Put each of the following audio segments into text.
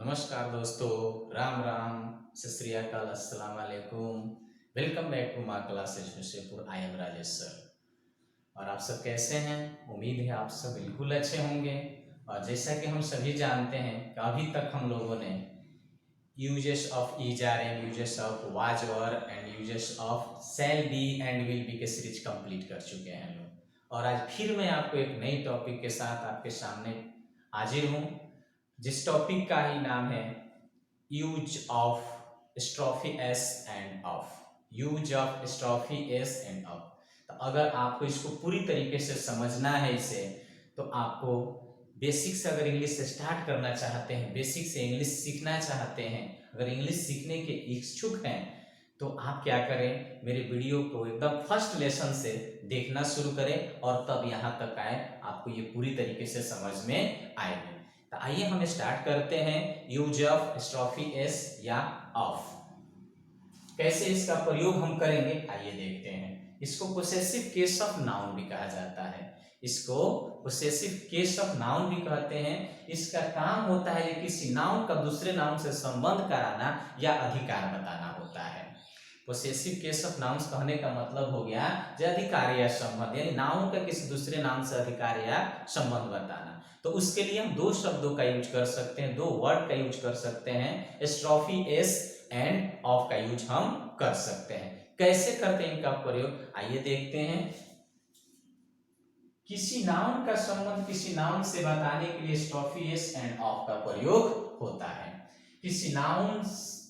नमस्कार दोस्तों, राम राम, सत श्री अकाल, अस्सलाम वालेकुम। Welcome back to my classes Husaipur. I am Rajesh sir. और आप सब कैसे हैं? उम्मीद है आप सब बिल्कुल अच्छे होंगे। और जैसा कि हम सभी जानते हैं कि अभी तक हम लोगों ने uses of is are am, uses of was were and uses of shall be and will be के सीरीज कंप्लीट कर चुके हैं लोग। और आज फिर मैं आपको एक नई टॉपिक के साथ आपके सामने हाजिर हूँ, जिस टॉपिक का ही नाम है use of apostrophe S and of. Use of apostrophe S and of. तो अगर आपको इसको पूरी तरीके से समझना है इसे, तो आपको बेसिक से अगर इंग्लिश स्टार्ट करना चाहते हैं, बेसिक से इंग्लिश सीखना चाहते हैं, अगर इंग्लिश सीखने के इच्छुक हैं, तो आप क्या करें, मेरे वीडियो को एकदम फर्स्ट लेसन से देखना शुरू करें और तब यहाँ तक आए, आपको ये पूरी तरीके से समझ में आएगी। तो आइए हम स्टार्ट करते हैं यूज ऑफ स्ट्रॉफी एस या ऑफ। कैसे इसका प्रयोग हम करेंगे आइए देखते हैं। इसको पोसेसिव केस ऑफ नाउन भी कहा जाता है। इसको पोसेसिव केस ऑफ नाउन भी कहते हैं। इसका काम होता है किसी नाउन का दूसरे नाउन से संबंध कराना या अधिकार बताना होता है। पोसेसिव केस ऑफ नाउन्स कहने का मतलब हो गया जो अधिकार या संबंध, यानी नाउन का किसी दूसरे नाम से अधिकार या संबंध बताना। तो उसके लिए हम दो शब्दों का यूज कर सकते हैं, दो वर्ड का यूज कर सकते हैं। स्ट्रॉफी एस एंड ऑफ का यूज हम कर सकते हैं। कैसे करते हैं इनका प्रयोग आइए देखते हैं। किसी नाउन का संबंध किसी नाउन से बताने के लिए स्ट्रॉफी एस एंड ऑफ का प्रयोग होता है। किसी नाउन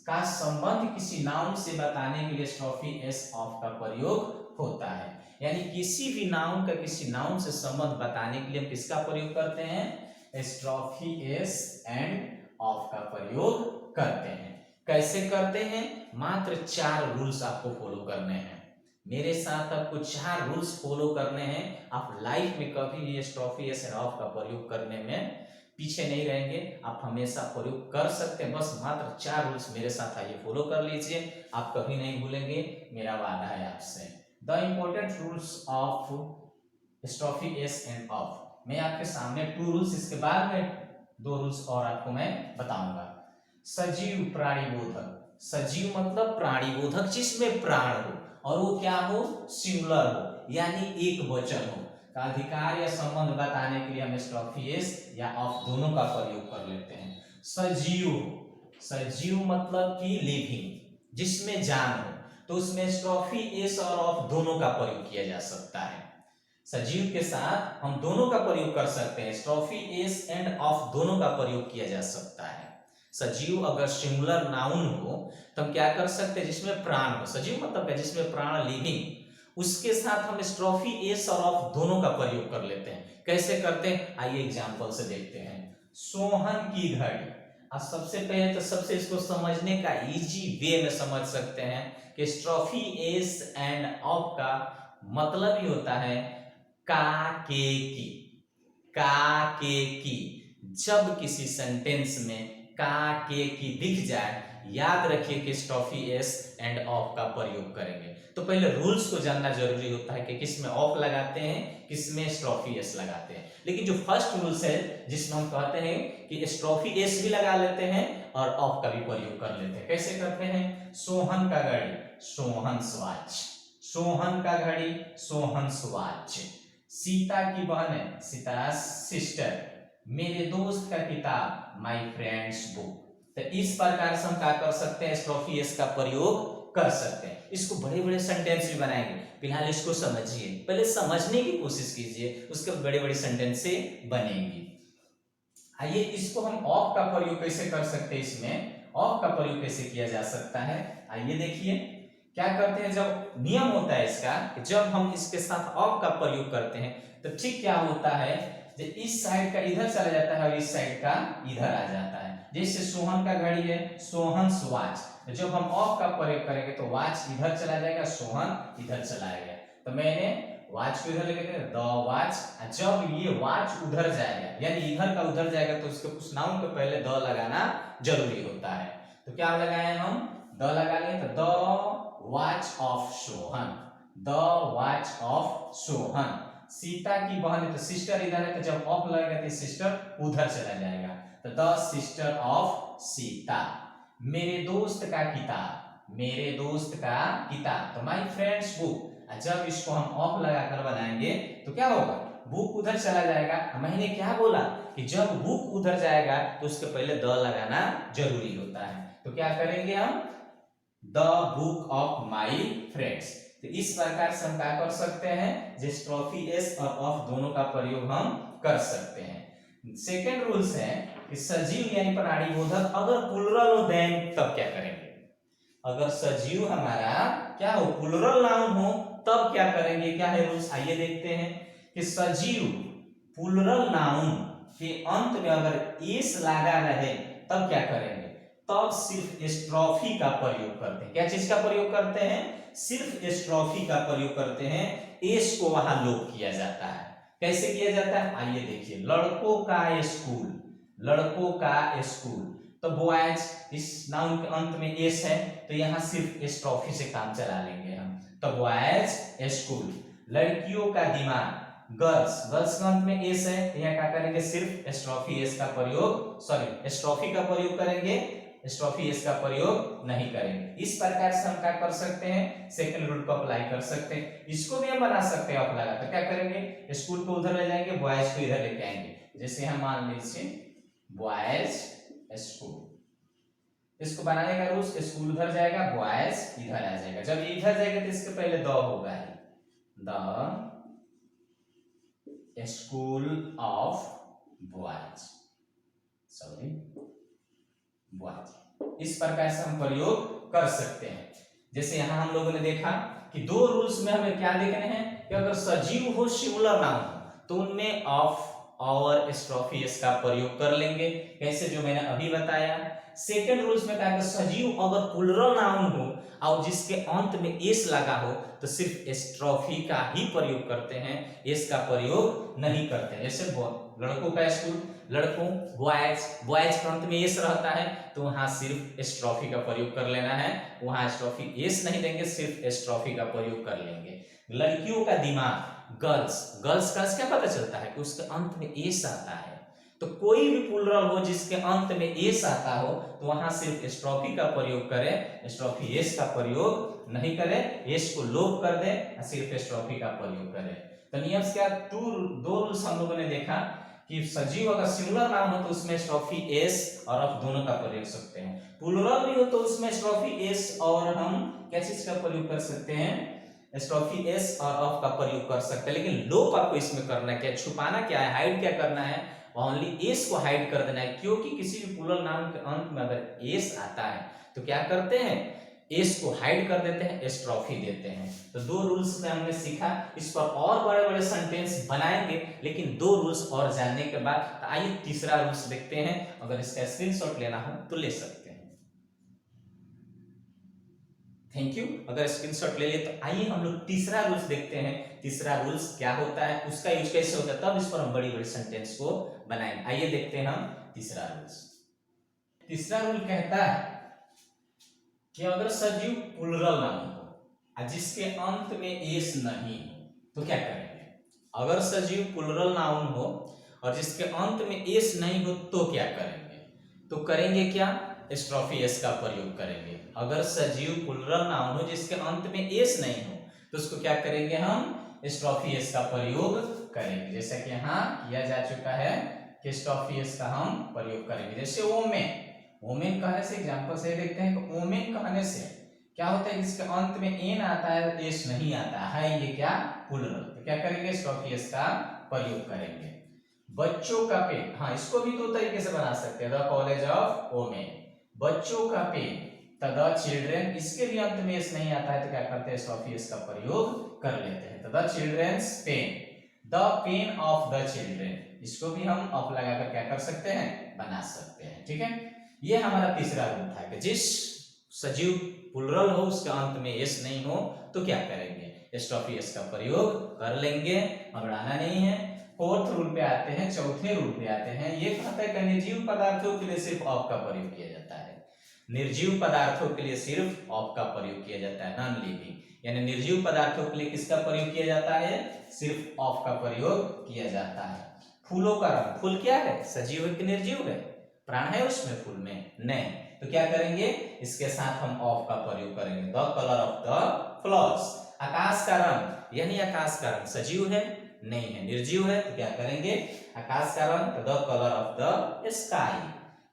का संबंध किसी नाउन से बताने के लिए स्ट्रॉफी एस ऑफ का प्रयोग होता है। यानी किसी भी नाउन का किसी नाउन से संबंध बताने के लिए हम किसका प्रयोग करते हैं? स्ट्रॉफी एस एंड ऑफ का प्रयोग करते हैं। कैसे करते हैं? मात्र 4 रूल्स आपको फॉलो करने हैं। मेरे साथ आपको 4 रूल्स फॉलो करने हैं। आप लाइफ में कभी भी स्ट्रॉफी एस एंड ऑफ का प्रयोग करने में पीछे नहीं रहेंगे, आप हमेशा प्रयोग कर सकते हैं। बस मात्र 4 रूल्स मेरे साथ आइए फॉलो कर लीजिए, आप कभी नहीं भूलेंगे, मेरा वादा है आपसे। The important rules of apostrophe S and of. मैं आपके सामने 2 रूल्स, इसके बाद में 2 रूल्स और आपको मैं बताऊंगा। सजीव प्राणीबोधक। सजीव मतलब प्राणीबोधक जिसमें प्राण हो, और वो क्या हो? सिंगुलर हो, यानी एक वचन हो। का अधिकार या संबंध बताने के लिए हम स्ट्रॉफी एस या ऑफ दोनों का प्रयोग कर लेते हैं। सजीव, सजीव मतलब कि लिविंग, जिसमें जान हो, तो उसमें स्ट्रॉफी एस और ऑफ दोनों का प्रयोग किया जा सकता है। सजीव के साथ हम दोनों का प्रयोग कर सकते हैं, स्ट्रॉफी एस एंड ऑफ दोनों का प्रयोग किया जा सकता है। सजीव अगर सिंगुलर नाउन हो तो हम क्या कर सकते हैं? जिसमें प्राण हो। सजीव मतलब है जिसमें प्राण, लिविंग, उसके साथ हम स्ट्रॉफी एस और ऑफ दोनों का प्रयोग कर लेते हैं। कैसे करते हैं आइए एग्जांपल से देखते हैं। सोहन की घड़ी। अब सबसे पहले तो सबसे इसको समझने का इजी वे में समझ सकते हैं कि स्ट्रॉफी एस एंड ऑफ का मतलब ही होता है का के की। का के की। जब किसी सेंटेंस में का के की दिख जाए, याद रखिए कि स्ट्रॉफी एस एंड ऑफ का प्रयोग करेंगे। तो पहले रूल्स को जानना जरूरी होता है कि किसमें ऑफ लगाते हैं, किसमें स्ट्रॉफी एस लगाते हैं। लेकिन जो फर्स्ट रूल्स है जिसमें हम कहते हैं कि स्ट्रॉफी एस भी लगा लेते हैं और ऑफ का भी प्रयोग कर लेते हैं। कैसे करते हैं? सोहन का घड़ी, सोहन स्वाच। सोहन का घड़ी, सोहन स्वाच। सीता की बहन है, सीता सिस्टर। मेरे दोस्त का किताब, माय फ्रेंड्स बुक। तो इस प्रकार से हम क्या कर सकते हैं? स्ट्रॉफी एस का प्रयोग कर सकते हैं। इसको बड़े बड़े सेंटेंस भी बनाएंगे, फिलहाल इसको समझिए, पहले समझने की कोशिश कीजिए, उसके बड़े बड़े सेंटेंस से बनेंगी। आइए इसको हम ऑफ का प्रयोग कैसे कर सकते हैं, इसमें ऑफ का प्रयोग कैसे किया जा सकता है आइए देखिए। क्या करते हैं, जब नियम होता है इसका कि जब हम इसके साथ ऑफ का प्रयोग करते हैं तो ठीक क्या होता है, जो इस साइड का इधर चला जाता है और इस साइड का इधर आ जाता है। जैसे सोहन का घड़ी है, सोहन वॉच। जब हम ऑफ का प्रयोग करेंगे तो वॉच इधर चला जाएगा, सोहन इधर चला गया। तो मैंने वॉच को इधर लेके द वॉच। जब ये वॉच उधर जाएगा, यानी इधर का उधर जाएगा, तो उसके उस नाउन के पहले द लगाना जरूरी होता है। तो क्या लगाए हम? द लगा लिए। तो the watch of Sohan, the watch of Sohan. Sita की बहन है तो सिस्टर इधर है, तो जब ऑफ लगेगा तो सिस्टर उधर चला जाएगा। तो द सिस्टर ऑफ सीता, मेरे दोस्त का किताब, मेरे दोस्त का किताब, तो माय फ्रेंड्स बुक। जब इसको हम ऑफ लगाकर बनाएंगे तो क्या होगा, बुक उधर चला जाएगा। मैंने क्या बोला कि जब बुक उधर जाएगा तो उसके पहले द लगाना जरूरी होता है। तो क्या करेंगे हम, the book of my friends. तो इस प्रकार से हम क्या कर सकते हैं, जिस्ट्रॉफी एस और ऑफ दोनों का प्रयोग हम कर सकते हैं। सेकेंड रूल्स है कि सजीव यानी प्राणी बोधक अगर प्लुरल हो देन तब क्या करेंगे, अगर सजीव हमारा क्या हो, प्लुरल नाउन हो तब क्या करेंगे, क्या है रूल्स, आइए देखते हैं कि सजीव प्लुरल नाउन के अंत में अगर एस लगा रहे तब क्या करेंगे, तब सिर्फ एस्ट्रॉफी का प्रयोग करते हैं। क्या चीज का प्रयोग करते हैं, सिर्फ एस्ट्रॉफी का प्रयोग करते हैं, एस को वहां लोप किया जाता है। कैसे किया जाता है, आइए देखिए, लड़कों का स्कूल, लड़कों का स्कूल, तो बॉयज इस नाउन के अंत में एस है तो यहाँ सिर्फ एस्ट्रॉफी से काम चला लेंगे हम, तो बॉयज स्कूल। लड़कियों का दिमाग, गर्ल्स, गर्ल्स के अंत में एस है तो यहाँ क्या करेंगे, सिर्फ एस्ट्रॉफी एस का प्रयोग, सॉरी एस्ट्रॉफी का प्रयोग करेंगे, एस्ट्रॉफी एस का प्रयोग नहीं करेंगे। इस प्रकार से हम क्या कर सकते हैं, सेकंड रूल को अप्लाई कर सकते हैं। इसको भी हम बना सकते हैं ऑफ लगा, तो क्या करेंगे, स्कूल को उधर ले जाएंगे, बॉयज को इधर लेके आएंगे। जैसे हम मान लीजिए बॉयज स्कूल, इसको बनाने का रूल्स, स्कूल उधर जाएगा, बॉयज इधर आ जाएगा। जब ये इधर जाएगा तो इसके पहले द होगा, the school of boys, sorry boys. इस प्रकार से हम प्रयोग कर सकते हैं। जैसे यहां हम लोगों ने देखा कि दो रूल्स में हमें क्या देखने हैं कि अगर सजीव हो, सिंगुलर नाउन हो, तो उनमें ऑफ और एस्ट्रॉफी एस का प्रयोग कर लेंगे, कैसे जो मैंने अभी बताया। सेकंड रूल्स में क्या है, सजीव अगर प्लुरल नाउन हो और जिसके अंत में एस लगा हो तो सिर्फ एस्ट्रॉफी का ही प्रयोग करते हैं, एस का प्रयोग नहीं करते। जैसे लड़कों का स्कूल, लड़कों, बॉयज, बॉयज के अंत में एस रहता है तो वहां सिर्फ एस्ट्रॉफी का प्रयोग कर लेना है, वहां एस्ट्रॉफी एस नहीं देंगे, सिर्फ एस्ट्रॉफी का प्रयोग कर लेंगे। लड़कियों का दिमाग, गर्ल्स, गर्ल्स का क्या पता चलता है कि उसके अंत में एस आता है, तो कोई भी प्लुरल हो जिसके अंत में एस आता हो तो वहां सिर्फ एस्ट्रॉफी का प्रयोग करें, एस्ट्रॉफी एस का प्रयोग नहीं करें, एस को लोप कर दें, सिर्फ एस्ट्रॉफी का प्रयोग करें। तो नियम क्या, दो रूल्स हम लोगों ने देखा कि सजीव अगर सिंगुलर नाम हो तो उसमें एस्ट्रॉफी एस और ऑफ दोनों का प्रयोग कर सकते हैं, प्लुरल भी हो तो उसमें एस्ट्रॉफी एस और हम क्या चीज का प्रयोग कर सकते हैं, एस्ट्रॉफी एस और ऑफ का प्रयोग कर सकते हैं। लेकिन लोप आपको इसमें करना क्या है, छुपाना क्या है, हाइड क्या करना है, ओनली एस को हाइड कर देना है। क्योंकि किसी भी प्लुरल नाउन के अंत में अगर एस आता है तो क्या करते हैं, एस को हाइड कर देते हैं, एस्ट्रॉफी देते हैं। तो दो रूल्स में हमने सीखा, इस पर और बड़े बड़े सेंटेंस बनाएंगे, लेकिन दो रूल्स और जानने के बाद तो आइए तीसरा रूल्स देखते हैं। अगर इसका स्क्रीनशॉट लेना हो तो ले सकते हैं। Thank you. अगर स्क्रीनशॉट ले लिए तो आइए हम लोग तीसरा रूल्स देखते हैं। तीसरा रूल्स क्या होता है, उसका यूज कैसे होता है, तब इस पर हम बड़ी बड़ी सेंटेंस को बनाएंगे। आइए देखते हैं हम तीसरा रूल्स। तीसरा रूल कहता है कि अगर सजीव प्लुरल नाउन हो जिसके अंत में एस नहीं हो तो क्या करेंगे, अगर सजीव प्लुरल नाउन हो और जिसके अंत में एस नहीं हो तो क्या करेंगे, तो करेंगे क्या, एस्ट्रॉफी एस का प्रयोग करेंगे। अगर सजीव प्लुरल नाउन हो जिसके अंत में एस नहीं हो तो उसको क्या करेंगे, हम एस्ट्रॉफी एस का प्रयोग करेंगे। जैसा कि यहाँ किया जा चुका है कि एस्ट्रॉफी एस का हम प्रयोग करेंगे। जैसे ओमेन, ओमेन कहने से एग्जांपल से देखते हैं कि ओमेन कहने से क्या होता है, जिसके अंत में एन आता है, एस नहीं आता है, ये क्या प्लुरल, तो क्या करेंगे, एस्ट्रॉफी एस का प्रयोग करेंगे। बच्चों का पेन, हाँ इसको भी दो तरीके से बना सकते हैं, द कॉलेज ऑफ ओमेन, बच्चों का पेन, द चिल्ड्रेन, इसके भी अंत में एस नहीं आता है तो क्या करते हैं, एस्ट्रॉफी एस का प्रयोग कर लेते हैं। The children's pen, the pen of the children, इसको भी हम ऑफ लगाकर क्या कर सकते हैं, बना सकते हैं। ठीक है, ये हमारा तीसरा रूल था कि जिस सजीव प्लुरल हो उसके अंत में एस नहीं हो तो क्या करेंगे, एस्ट्रॉफी एस का प्रयोग कर लेंगे, घबराना नहीं है। फोर्थ रूल पे आते हैं, चौथे रूल पे आते हैं। ये कहता है कि निर्जीव पदार्थों के लिए सिर्फ ऑफ का प्रयोग किया जाता है, निर्जीव पदार्थों के लिए सिर्फ ऑफ का प्रयोग किया जाता है, नॉन लिविंग, यानी निर्जीव पदार्थों के लिए किसका प्रयोग किया जाता है, सिर्फ ऑफ का प्रयोग किया जाता है। फूलों का रंग, फूल क्या है, सजीव है कि निर्जीव है, प्राण है उसमें फूल में? नहीं। तो क्या करेंगे, इसके साथ हम ऑफ का प्रयोग करेंगे, the colour of the flowers. आकाश का रंग, यानी आकाश का रंग सजीव है? नहीं है, निर्जीव है। तो क्या करेंगे, आकाश का रंग, the colour of the sky.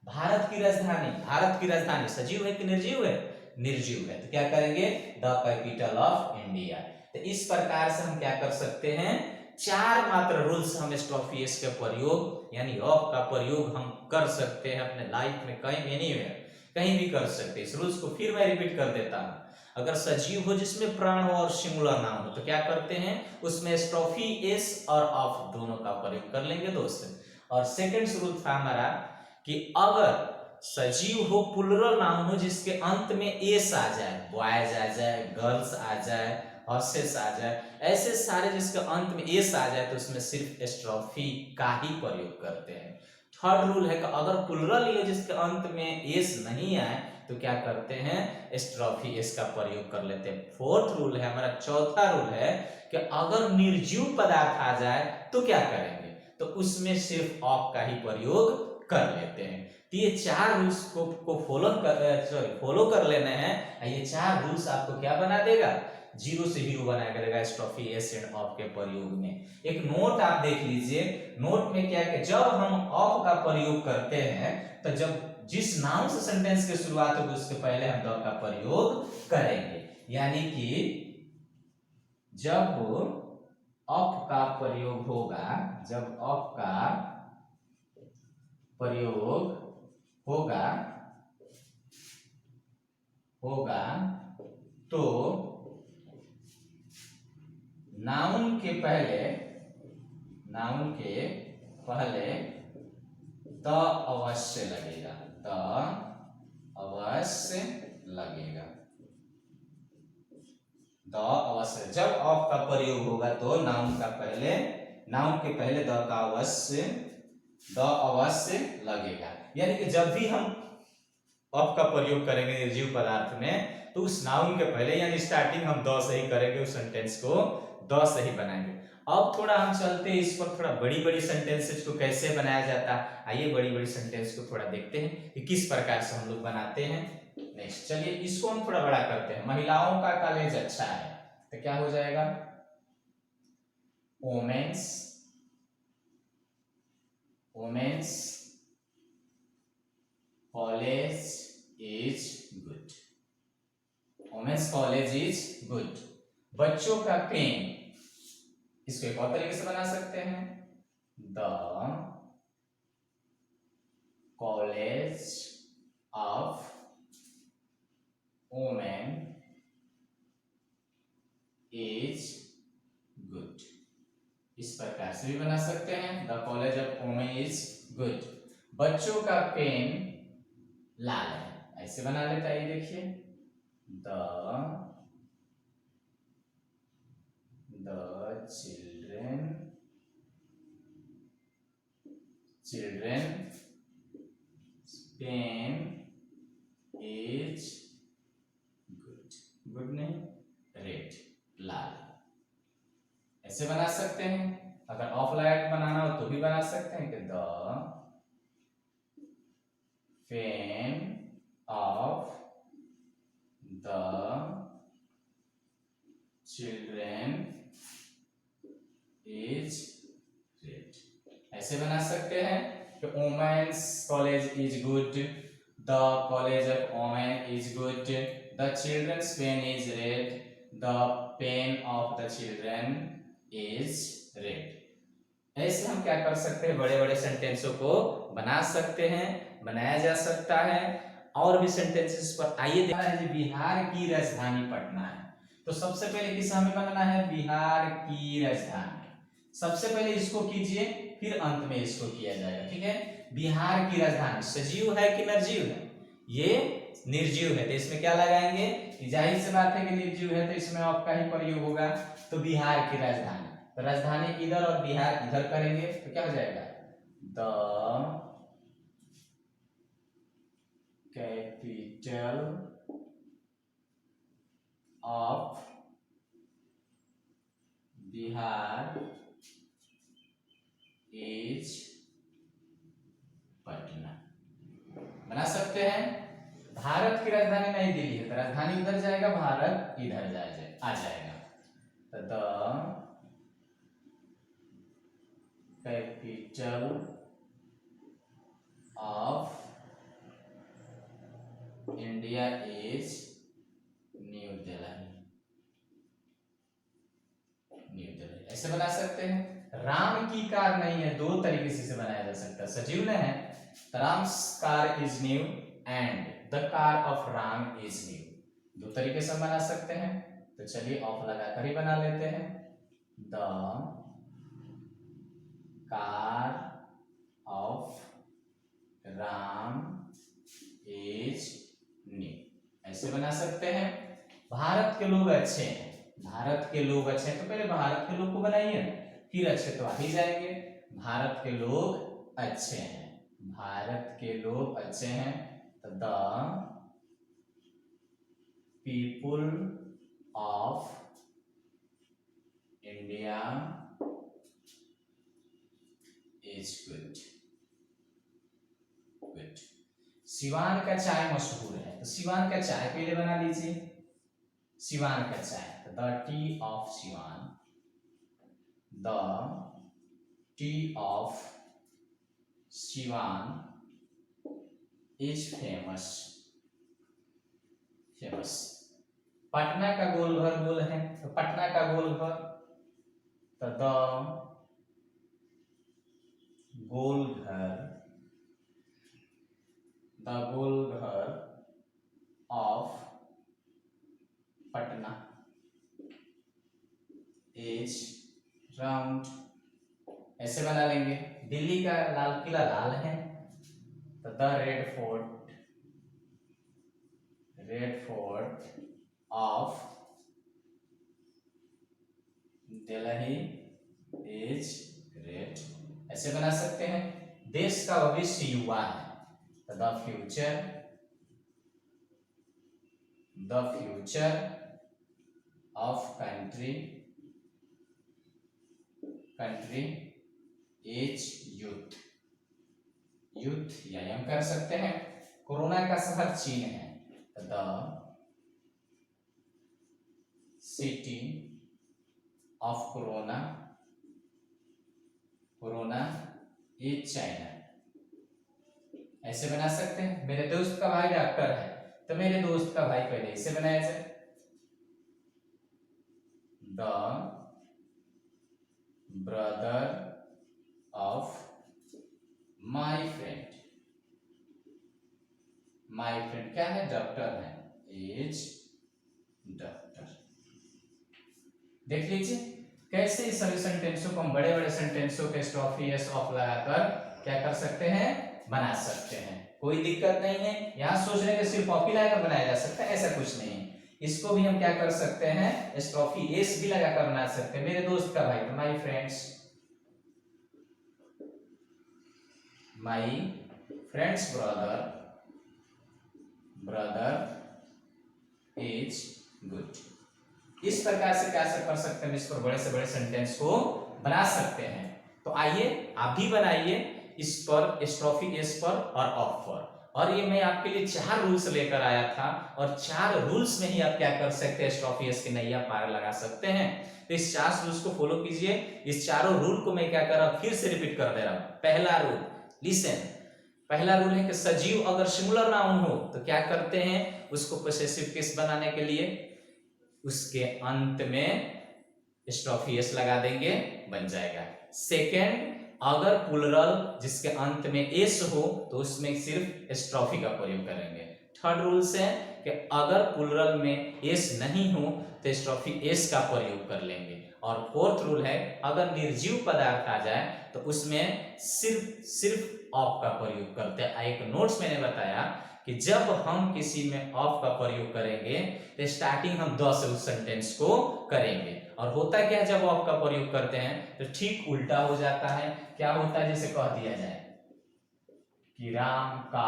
Bharat की राजधानी, भारत की राजधानी सजीव है कि निर्जीव है? निर्जीव है। तो क्या करेंगे, द कैपिटल ऑफ इंडिया। तो इस प्रकार से हम क्या कर सकते हैं, चार मात्र रूल्स हम स्टॉफी एस के प्रयोग यानी ऑफ का प्रयोग हम कर सकते हैं अपने लाइफ में, कहीं एनीवेयर, कहीं भी कर सकते हैं। इस रूल्स को फिर मैं रिपीट कर देता हूं। अगर सजीव हो जिसमें प्राण हो और सिंगुलर नाम हो तो क्या करते हैं, उसमें स्टॉफी एस और ऑफ दोनों का प्रयोग कर लेंगे दोस्त। और सेकंड रूल था हमारा कि अगर सजीव हो प्लुरल नाउन हो जिसके अंत में एस आ जाए, बॉयज आ जाए, गर्ल्स आ जाए, हॉर्सेस आ जाए, ऐसे सारे जिसके अंत में एस आ जाए तो उसमें सिर्फ स्ट्रॉफी का ही प्रयोग करते हैं। थर्ड रूल है कि अगर प्लुरल है जिसके अंत में एस नहीं आए तो क्या करते हैं, स्ट्रॉफी एस का प्रयोग कर लेते हैं। फोर्थ रूल है हमारा, चौथा रूल है कि अगर निर्जीव पदार्थ आ जाए तो क्या करेंगे, तो उसमें सिर्फ ऑफ का ही प्रयोग कर लेते हैं। तो ये चार रूल्स को फॉलो कर लेने हैं। ये चार रूल्स आपको क्या बना देगा, जीरो से हीरो बना करेगा स्टॉफी एस एंड ऑफ के प्रयोग में। एक नोट आप देख लीजिए, नोट में क्या है, जब हम ऑफ का प्रयोग करते हैं तो जब जिस नाउन से सेंटेंस की शुरुआत होगी उसके पहले हम द का प्रयोग करेंगे। यानी कि जब ऑफ का प्रयोग होगा, जब ऑफ का प्रयोग होगा तो नाउन के पहले द अवश्य लगेगा, द अवश्य लगेगा, द अवश्य। जब ऑफ का प्रयोग होगा तो नाउन के पहले द अवश्य लगेगा। यानी कि जब भी हम ऑफ का प्रयोग करेंगे निर्जीव पदार्थ में तो उस नाउन के पहले यानी स्टार्टिंग हम द से ही करेंगे, उस सेंटेंस को द से ही बनाएंगे। अब थोड़ा हम चलते हैं इस पर, थोड़ा बड़ी बड़ी सेंटेंसेस को कैसे बनाया जाता है। आइए बड़ी बड़ी सेंटेंस को थोड़ा देखते हैं कि किस प्रकार से हम लोग बनाते हैं। नेक्स्ट चलिए इसको हम थोड़ा बड़ा करते हैं। महिलाओं का कॉलेज अच्छा है तो क्या हो जाएगा, women's college is good, women's college is good. बच्चों का पेन, इसको एक और तरीके से बना सकते हैं, the college of women is good. इस प्रकार से भी बना सकते हैं, the college of women is good. बच्चों का पेन लाल है, ऐसे बना लेता है, ये देखिए, the children pen is good, good नहीं, रेड, लाल, ऐसे बना सकते हैं। अगर ऑफ लाइट बनाना हो तो भी बना सकते हैं कि the pen of the children is red, ऐसे बना सकते हैं कि women's college is good, the college of women is good, the children's pen is red, the pen of the children is red. ऐसे हम क्या कर सकते हैं, बड़े बड़े सेंटेंसों को बना सकते हैं, बनाया जा सकता है। और भी सेंटेंसेस पर आइए देखना है, बिहार की राजधानी पटना है तो सबसे पहले किस हमें बनाना है, बिहार की राजधानी। सबसे पहले इसको कीजिए फिर अंत में इसको किया जाएगा, ठीक है। बिहार की राजधानी सजीव है कि निर्जीव है, ये निर्जीव है तो इसमें क्या लगाएंगे, जाहिर सी बात है कि निर्जीव है तो इसमें ऑफ का ही प्रयोग होगा। तो बिहार की राजधानी, तो राजधानी इधर और बिहार इधर करेंगे तो क्या हो जाएगा, the capital of Bihar is Patna. सकते हैं भारत की राजधानी नई दिल्ली है तो राजधानी उधर जाएगा, भारत इधर आ जाएगा। तो the capital of India is new Delhi. ऐसे बना सकते हैं। राम की कार नहीं है, दो तरीके से इसे बनाया जा सकता है। सजीव ने है, Ram's car is new and the car of Ram is new, दो तरीके से बना सकते हैं। तो चलिए ऑफ लगाकर ही बना लेते हैं। The car of Ram is new, ऐसे बना सकते हैं। भारत के लोग अच्छे हैं, भारत के लोग अच्छे हैं तो पहले भारत के लोग को बनाइए, फिर अच्छे तो आ ही जाएंगे। भारत के लोग अच्छे हैं, भारत के लोग अच्छे हैं तो the people of India is good. Good. Siwan का चाय मशहूर है तो सिवान का चाय पहले बना लीजिए, सिवान का चाय तो the T of Siwan, the T of Siwan is famous. Famous. Patna का गोलघर गोल है तो पटना का गोलघर तो the Golghar, the Golghar of Patna is round, ऐसे बना लेंगे। दिल्ली का लाल किला लाल है तो the red fort, red fort of Delhi is red, ऐसे बना सकते हैं। देश का भविष्य युवा है तो the future of country is youth, youth या हम कर सकते हैं। कोरोना का शहर चीन है तो the city of corona is China, ऐसे बना सकते हैं। मेरे दोस्त का भाई डॉक्टर है तो मेरे दोस्त का भाई पहले इसे बनाया जाए, the brother of my friend, my friend क्या है, डॉक्टर है, इज डॉक्टर। देख लीजिए कैसे इस सभी सेंटेंसों को हम बड़े बड़े सेंटेंसों के स्टॉफी एस ऑफ लगाकर क्या कर सकते हैं, बना सकते हैं। कोई दिक्कत नहीं है, यहां सोच रहे हैं कि सिर्फ कॉपी लगाकर बनाया जा सकता है, ऐसा कुछ नहीं है। इसको भी हम क्या कर सकते हैं, स्टॉफी एस भी लगाकर बना सकते हैं। मेरे दोस्त का भाई तो my friends brother is good. इस प्रकार से क्या कर सकते हैं, इस पर बड़े से बड़े सेंटेंस को बना सकते हैं। तो आइए आप भी बनाइए इस पर, स्ट्रॉफी एस पर और ऑफ पर। और ये मैं आपके लिए 4 रूल्स लेकर आया था और 4 रूल्स में ही आप क्या कर सकते हैं, स्ट्रॉफी एस की नैया पार लगा सकते हैं। तो इस 4 रूल्स को फॉलो कीजिए। इस चारों रूल को मैं क्या कर रहा हूं, फिर से रिपीट कर दे रहा हूं। पहला रूल, लिसन। पहला रूल है कि सजीव अगर सिंगुलर नाउन हो तो क्या करते हैं, उसको पोसेसिव केस बनाने के लिए उसके अंत में स्ट्रॉफी एस लगा देंगे, बन जाएगा। सेकेंड, अगर प्लूरल जिसके अंत में एस हो तो उसमें सिर्फ स्ट्रॉफी का प्रयोग करेंगे। थर्ड रूल है कि अगर प्लूरल में एस नहीं हो तो स्ट्रॉफी एस का प्रयोग कर लेंगे। और फोर्थ रूल है, अगर निर्जीव पदार्थ आ जाए तो उसमें सिर्फ ऑफ का प्रयोग करते हैं। एक नोट्स मैंने बताया कि जब हम किसी में ऑफ का प्रयोग करेंगे तो स्टार्टिंग हम 10 उस सेंटेंस को करेंगे। और होता क्या है, जब ऑफ का प्रयोग करते हैं तो ठीक उल्टा हो जाता है। क्या होता है, जैसे कह दिया जाए कि राम का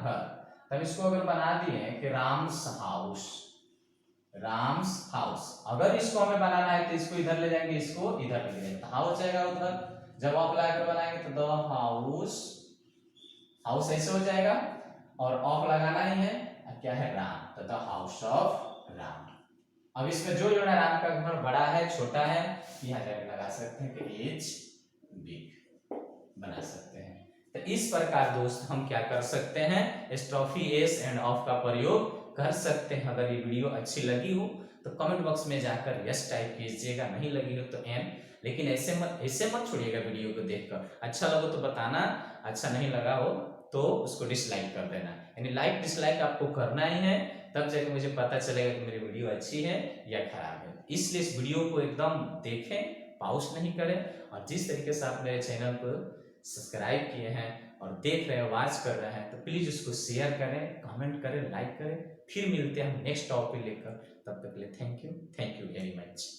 घर, तब इसको अगर बना दिए कि राम्स हाउस, अगर इसको हमें बनाना है तो इसको इधर ले जाएंगे, इसको इधर ले जाएंगे, हो जाएगा उधर। जब आप लाकर बनाएंगे तो द हाउस हाउस ऐसे हो जाएगा और ऑफ लगाना ही है, क्या है राम, तो द हाउस ऑफ राम। अब इसमें जो है राम का घर बड़ा है छोटा है, यहाँ जाकर लगा सकते हैं कि एज बिग बना सकते हैं। तो इस प्रकार दोस्त हम क्या कर सकते हैं, स्टॉफी एस एंड ऑफ का प्रयोग कर सकते हैं। अगर ये वीडियो अच्छी लगी हो तो कमेंट बॉक्स में जाकर यस टाइप कीजिएगा, नहीं लगी हो तो एन। लेकिन ऐसे मत छोड़िएगा वीडियो को देखकर, अच्छा लगे तो बताना, अच्छा नहीं लगा हो तो उसको डिसलाइक कर देना। यानी लाइक डिसलाइक आपको करना ही है, तब जाके मुझे पता चलेगा कि मेरी वीडियो अच्छी है या खराब है। इसलिए इस वीडियो को एकदम देखें, पॉज नहीं करें, और जिस तरीके से आप मेरे चैनल को सब्सक्राइब किए हैं और देख रहे हैं, वॉच कर रहे हैं, तो प्लीज उसको शेयर करें, कमेंट करें, लाइक करें। फिर मिलते हैं हम नेक्स्ट टॉपिक लेकर, तब तक के लिए थैंक यू वेरी मच।